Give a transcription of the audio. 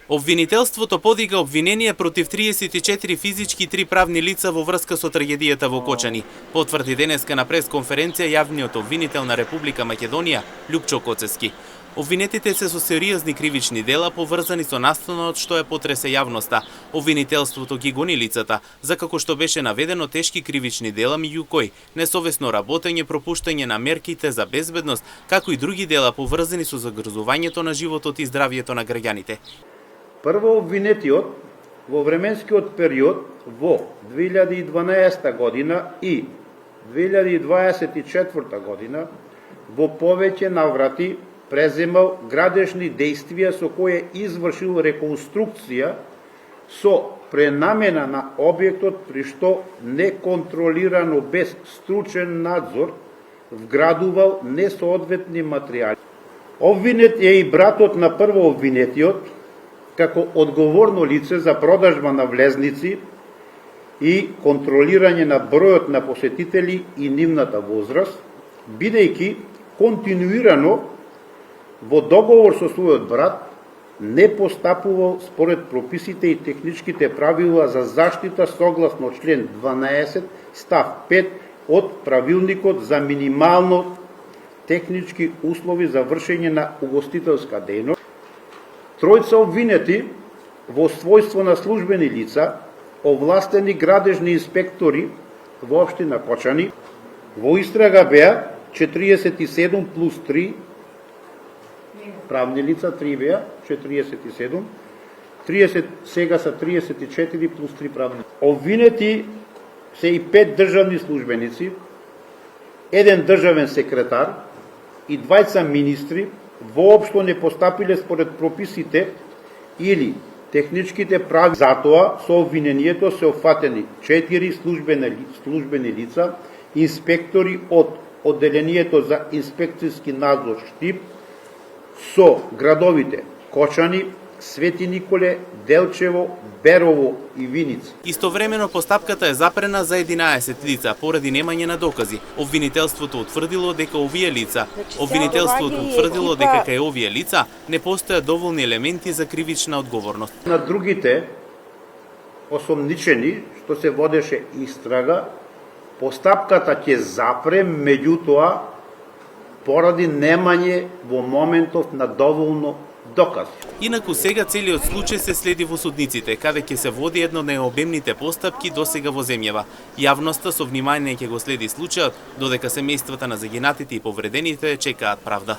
Обвинителството подига обвинение против 34 физички и 3 правни лица во врска со трагедијата во Кочани, потврди денеска на пресконференција јавниот обвинител на Република Македонија, Љупчо Коцевски. Обвинетите се со сериозни кривични дела поврзани со настанот што ја потресе јавноста. Обвинителството ги гони лицата, за како што беше наведено тешки кривични дела меѓу кои несовесно работење, пропуштање на мерките за безбедност, како и други дела поврзани со загрозувањето на животот и здравјето на граѓаните. Прво обвинетиот во временскиот период во 2012 година и 2024 година во повеќе наврати преземал градежни дејствија со кои извршил реконструкција со пренамена на објектот при што неконтролирано без стручен надзор вградувал несоодветни материјали. Обвинет е и братот на прво обвинетиот како одговорно лице за продажба на влезници и контролирање на бројот на посетители и нивната возраст, бидејќи континуирано во договор со својот брат не постапувал според прописите и техничките правила за заштита согласно член 12 став 5 од Правилникот за минимално технички услови за вршење на угостителска дејност. Тројца обвинети во својство на службени лица, овластени градежни инспектори во општина Кочани, во истрага беа 47 плюс 3 правни лица, 3 беа 47, 30 сега са 34 плюс 3 правни. Обвинети се и 5 државни службеници, еден државен секретар и 2 министри, воопшто не постапиле според прописите или техничките прави. Затоа со обвинението се опфатени 4 службени лица, инспектори од Одделението за инспекцијски надзор Штип со градовите Кочани, Свети Николе, Делчево, Берово и Виница. Истовремено постапката е запрена за 11 лица поради немање на докази. Обвинителството утврдило дека овие лица не постојат доволни елементи за кривична одговорност. На другите осомничени што се водеше истрага, постапката ќе запре, меѓутоа поради немање во моментов на доволно докази. Инаку сега целиот случај се следи во судниците, каде ќе се води едно од најобемните постапки досега во земјава. Јавноста со внимание ќе го следи случајот, додека семејствата на загинатите и повредените чекаат правда.